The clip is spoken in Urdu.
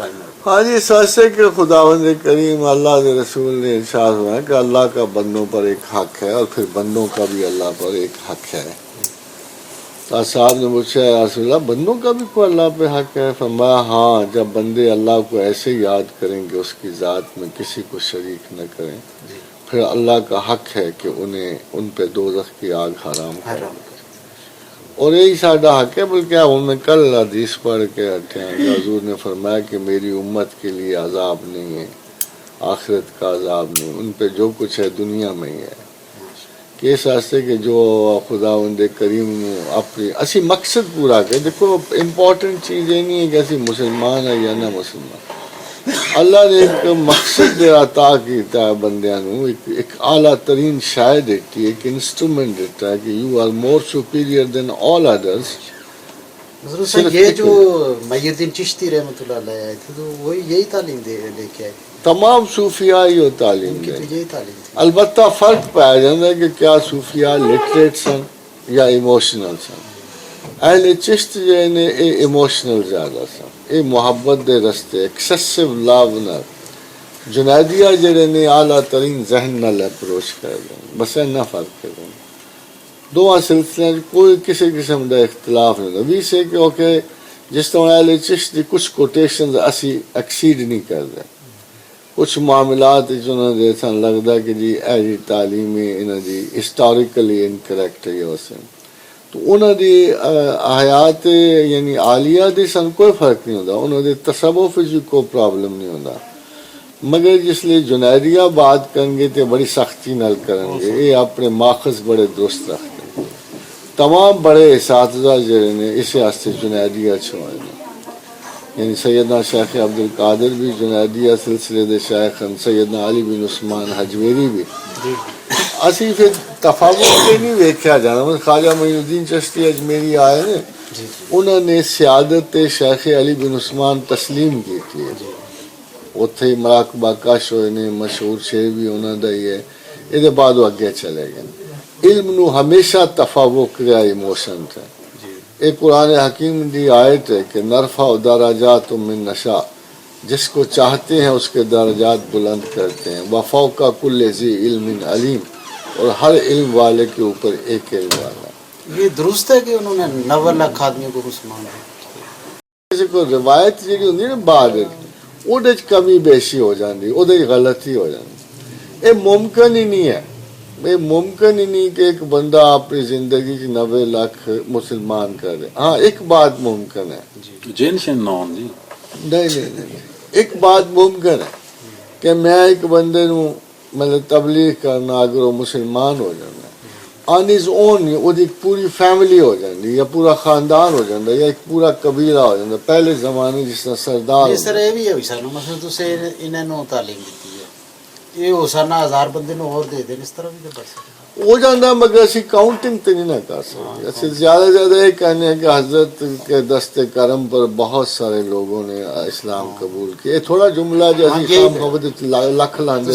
قائم ہے. ہاں جی، سوچتے کہ خداوند کریم اللہ کے رسول نے ارشاد ہوا ہے کہ اللہ کا بندوں پر ایک حق ہے اور پھر بندوں کا بھی اللہ پر ایک حق ہے. تو صاحب نے پوچھا یا رسول اللہ بندوں کا بھی کوئی اللہ پہ حق ہے؟ فرمایا ہاں، جب بندے اللہ کو ایسے یاد کریں گے اس کی ذات میں کسی کو شریک نہ کریں، پھر اللہ کا حق ہے کہ انہیں ان پہ دوزخ کی آگ حرام کریں. اور یہی ساڈا حق ہے. بلکہ ہم نے کل حدیث پڑھ کے ہٹے ہیں کہ حضور نے فرمایا کہ میری امت کے لیے عذاب نہیں ہے، آخرت کا عذاب نہیں، ان پہ جو کچھ ہے دنیا میں ہی ہے. کہ اس واسطے کہ جو خداوند کریم اپنی اسی مقصد پورا کرے. دیکھو امپورٹنٹ چیز یہ نہیں ہے کہ اسی مسلمان ہے یا نہ مسلمان. اللہ نے ایک مقصد عطا کیتا ہے بندیاں نوں، ایک اعلیٰ ترین شے دیتی ہے، ایک انسٹرومنٹ دیتا ہے کہ یو آر مور سپیریئر دین آل ادرس. یہ جو محی الدین چشتی رحمۃ اللہ علیہ آئے تھے تو وہی یہی تعلیم لے کے آئے. تمام صوفیاء یہ تعلیم دیں. یہی تعلیم تھی. البتہ فرق پایا جاتا ہے کہ کیا صوفیاء لٹریٹ سن یا ایموشنل سن. اہل چشت جو نے اے ایموشنل زیادہ سن، اے محبت دے رستے ایکسیسو لو نال. جنیدیہ جڑے نے اعلیٰ ترین ذہن نال اپروچ کر دیں. بس اینا فرق ہے دونوں سلسلے کوئی کسی قسم کا اختلاف نہیں. بھی سے کہ اوکے جس طرح اہل چشت دی کچھ کوٹیشنز اسی ایکسیڈ نہیں کر رہے، کچھ معاملات انہوں نے سن لگتا کہ جی اے جی تعلیم انہوں دی ہسٹوریکلی انکریکٹ ہے اسے، تو انہوں دی حیات یعنی عالیہ دی سن کوئی فرق نہیں ہوتا، انہوں دے تصوف بھی کوئی پرابلم نہیں ہوتا. مگر جس لیے جنیدیہ بات کریں گے تو بڑی سختی نال کریں گے. یہ اپنے ماخذ بڑے درست رکھتے ہیں. تمام بڑے اساتذہ جڑے نے اس واسطے جنیدیہ چھوڑے نے. یعنی سیدنا شیخ عبد القادر بھی جنیدیہ سلسلے دے شیخ ہیں، سیدنا علی بن عثمان حجویری بھی. اسی پھر تفاوت کے نہیں ویکھیا جانا. خواجہ معین الدین چشتی اجمیری آئے نے، انہوں نے سیادت شیخ علی بن عثمان تسلیم کی تھی. اتھے ہی مراقبہ کش ہوئے نے، مشہور شعر بھی انہوں دا ہی ہے. یہ بعد وہ اگے چلے گئے. علم نو ہمیشہ تفاوق کریا ایموشن تھا. ایک قرآن حکیم دی آیت ہے کہ نرفع درجات من نشاء، جس کو چاہتے ہیں اس کے درجات بلند کرتے ہیں. وفوق کل ذی علم علیم، اور ہر علم والے کے اوپر ایک علم والا. یہ درست ہے کہ انہوں نے 90 لاکھ آدمیوں کو مسلمان کسی کو روایت جی ہوندی نا بعد وہ کمی بیشی ہو جاتی، وہ غلطی ہو جاتی. یہ ممکن ہی نہیں ہے. یہ ممکن ہی نہیں کہ ایک بندہ اپنی زندگی کی 90 لاکھ مسلمان کر دے. ہاں ایک بات ممکن ہے، نہیں ایک بات ممکن ہے کہ میں ایک بندے نو مطلب تبلیغ کرنا، اگر وہ مسلمان ہو جانا آن ہز اون، وہ پوری فیملی ہو جاتی یا پورا خاندان ہو جاتا یا ایک پورا قبیلہ ہو جاتا. پہلے زمانے جس طرح سردار اس طرح یہ بھی ہے سر مثلا تسے انہوں تعلیم دیتی ہے، یہ ہو سکنا 1000 بندے نو اور دے دیں، اس طرح بھی تو بڑھ سکتا ہو جاتا. مگر اسی کاؤنٹنگ تو نہیں نہ کر سکتے. اسی زیادہ سے زیادہ یہ کہنے ہیں کہ حضرت کے دست کرم پر بہت سارے لوگوں نے اسلام قبول کیا. تھوڑا جملہ جو اسی لکھ لاندے.